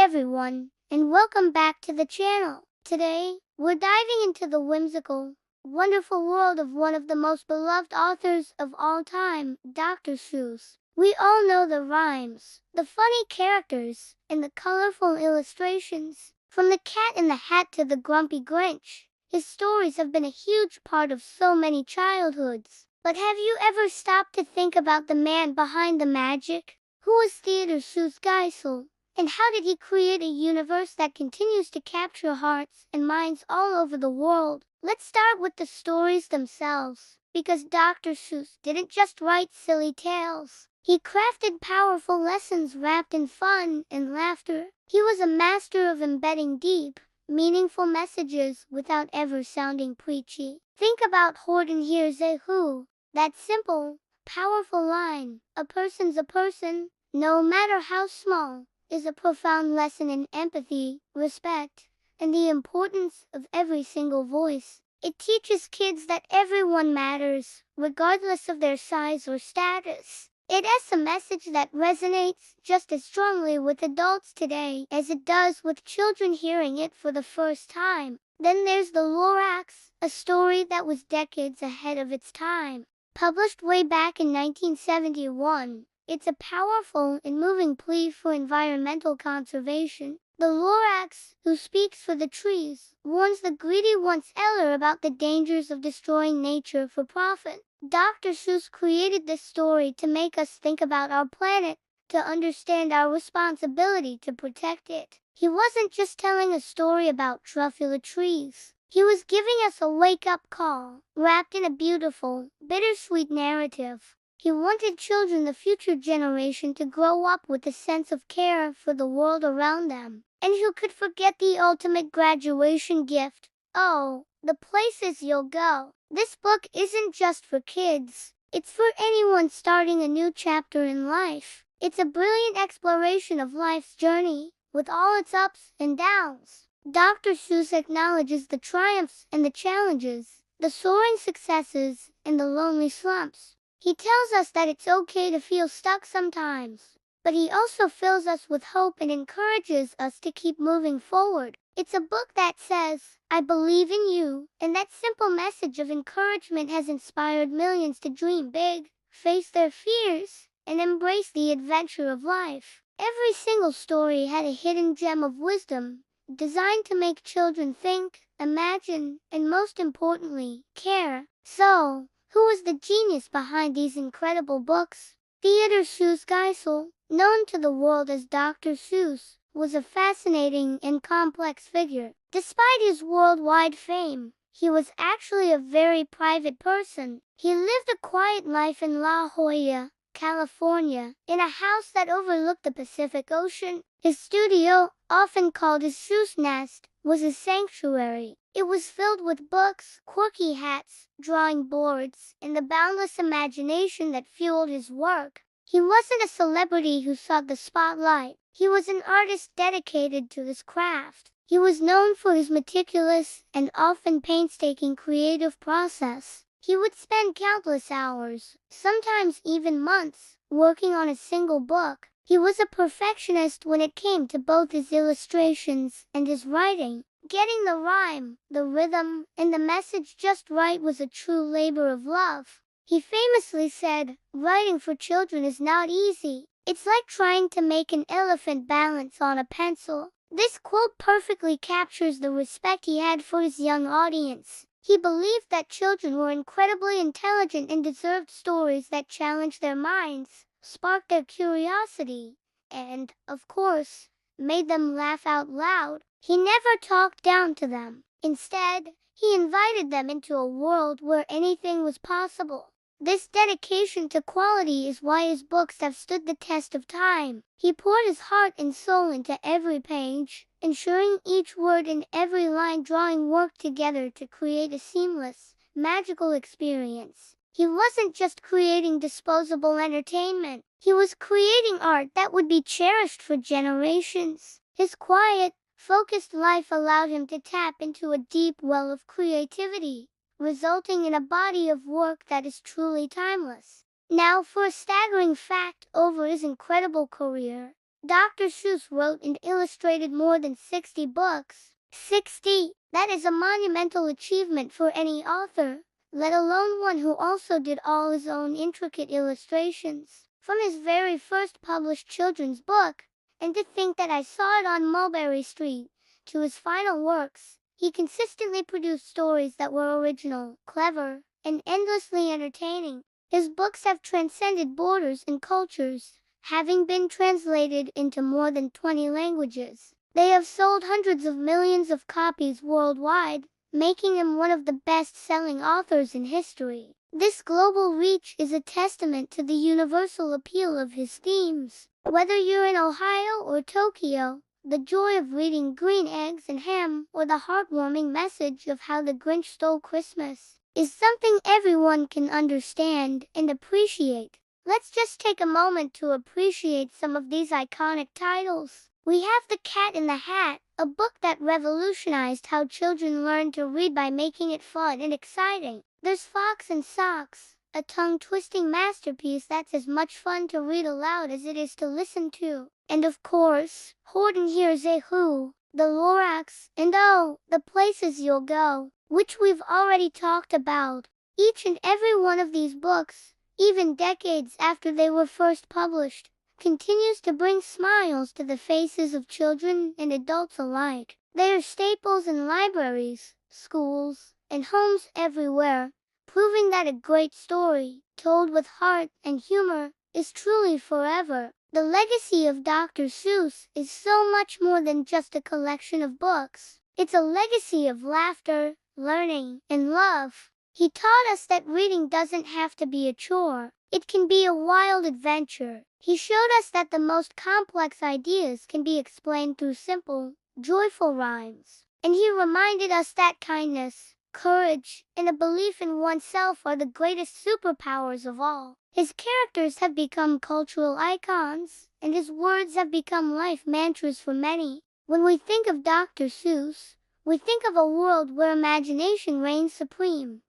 everyone, and welcome back to the channel. Today, we're diving into the whimsical, wonderful world of one of the most beloved authors of all time, Dr. Seuss. We all know the rhymes, the funny characters, and the colorful illustrations. From the Cat in the Hat to the Grumpy Grinch, his stories have been a huge part of so many childhoods. But have you ever stopped to think about the man behind the magic? Who was Theodore Seuss Geisel? And how did he create a universe that continues to capture hearts and minds all over the world? Let's start with the stories themselves, because Dr. Seuss didn't just write silly tales. He crafted powerful lessons wrapped in fun and laughter. He was a master of embedding deep, meaningful messages without ever sounding preachy. Think about Horton Hears a Who. That simple, powerful line, "A person's a person, no matter how small," is a profound lesson in empathy, respect, and the importance of every single voice. It teaches kids that everyone matters, regardless of their size or status. It is a message that resonates just as strongly with adults today as it does with children hearing it for the first time. Then there's the Lorax, a story that was decades ahead of its time. Published way back in 1971, it's a powerful and moving plea for environmental conservation. The Lorax, who speaks for the trees, warns the greedy once Eller about the dangers of destroying nature for profit. Dr. Seuss created this story to make us think about our planet, to understand our responsibility to protect it. He wasn't just telling a story about truffula trees. He was giving us a wake-up call, wrapped in a beautiful, bittersweet narrative. He wanted children, the future generation, to grow up with a sense of care for the world around them. And who could forget the ultimate graduation gift? Oh, the places you'll go. This book isn't just for kids. It's for anyone starting a new chapter in life. It's a brilliant exploration of life's journey, with all its ups and downs. Dr. Seuss acknowledges the triumphs and the challenges, the soaring successes and the lonely slumps. He tells us that it's okay to feel stuck sometimes, but he also fills us with hope and encourages us to keep moving forward. It's a book that says, "I believe in you," and that simple message of encouragement has inspired millions to dream big, face their fears, and embrace the adventure of life. Every single story had a hidden gem of wisdom, designed to make children think, imagine, and most importantly, care. So, who was the genius behind these incredible books? Theodore Seuss Geisel, known to the world as Dr. Seuss, was a fascinating and complex figure. Despite his worldwide fame, he was actually a very private person. He lived a quiet life in La Jolla, California, in a house that overlooked the Pacific Ocean. His studio, often called his Seuss nest, was a sanctuary. It was filled with books, quirky hats, drawing boards, and the boundless imagination that fueled his work. He wasn't a celebrity who sought the spotlight. He was an artist dedicated to his craft. He was known for his meticulous and often painstaking creative process. He would spend countless hours, sometimes even months, working on a single book. He was a perfectionist when it came to both his illustrations and his writing. Getting the rhyme, the rhythm, and the message just right was a true labor of love. He famously said, "Writing for children is not easy. It's like trying to make an elephant balance on a pencil." This quote perfectly captures the respect he had for his young audience. He believed that children were incredibly intelligent and deserved stories that challenged their minds, sparked their curiosity, and, of course, made them laugh out loud. He never talked down to them. Instead, he invited them into a world where anything was possible. This dedication to quality is why his books have stood the test of time. He poured his heart and soul into every page, ensuring each word and every line drawing worked together to create a seamless, magical experience. He wasn't just creating disposable entertainment. He was creating art that would be cherished for generations. His quiet, focused life allowed him to tap into a deep well of creativity, resulting in a body of work that is truly timeless. Now for a staggering fact over his incredible career. Dr. Seuss wrote and illustrated more than 60 books. 60! That is a monumental achievement for any author, let alone one who also did all his own intricate illustrations. From his very first published children's book, And to Think That I Saw It on Mulberry Street, to his final works, he consistently produced stories that were original, clever, and endlessly entertaining. His books have transcended borders and cultures, having been translated into more than 20 languages. They have sold hundreds of millions of copies worldwide, making him one of the best-selling authors in history. This global reach is a testament to the universal appeal of his themes. Whether you're in Ohio or Tokyo, the joy of reading Green Eggs and Ham or the heartwarming message of How the Grinch Stole Christmas is something everyone can understand and appreciate. Let's just take a moment to appreciate some of these iconic titles. We have The Cat in the Hat, a book that revolutionized how children learn to read by making it fun and exciting. There's Fox and Socks, a tongue-twisting masterpiece that's as much fun to read aloud as it is to listen to. And of course, Horton Hears a Who, The Lorax, and Oh, The Places You'll Go, which we've already talked about. Each and every one of these books, even decades after they were first published, continues to bring smiles to the faces of children and adults alike. They are staples in libraries, schools, and homes everywhere, proving that a great story, told with heart and humor, is truly forever. The legacy of Dr. Seuss is so much more than just a collection of books. It's a legacy of laughter, learning, and love. He taught us that reading doesn't have to be a chore. It can be a wild adventure. He showed us that the most complex ideas can be explained through simple, joyful rhymes. And he reminded us that kindness, courage, and a belief in oneself are the greatest superpowers of all. His characters have become cultural icons, and his words have become life mantras for many. When we think of Dr. Seuss, we think of a world where imagination reigns supreme,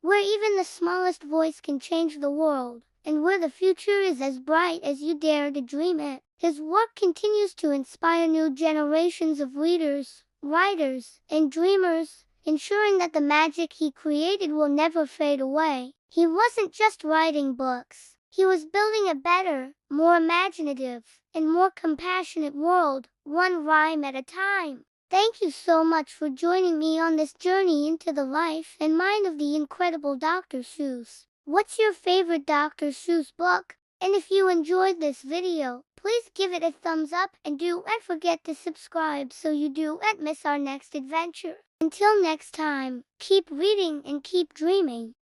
where even the smallest voice can change the world, and where the future is as bright as you dare to dream it. His work continues to inspire new generations of readers, writers, and dreamers, ensuring that the magic he created will never fade away. He wasn't just writing books. He was building a better, more imaginative, and more compassionate world, one rhyme at a time. Thank you so much for joining me on this journey into the life and mind of the incredible Dr. Seuss. What's your favorite Dr. Seuss book? And if you enjoyed this video, please give it a thumbs up and don't forget to subscribe so you don't miss our next adventure. Until next time, keep reading and keep dreaming.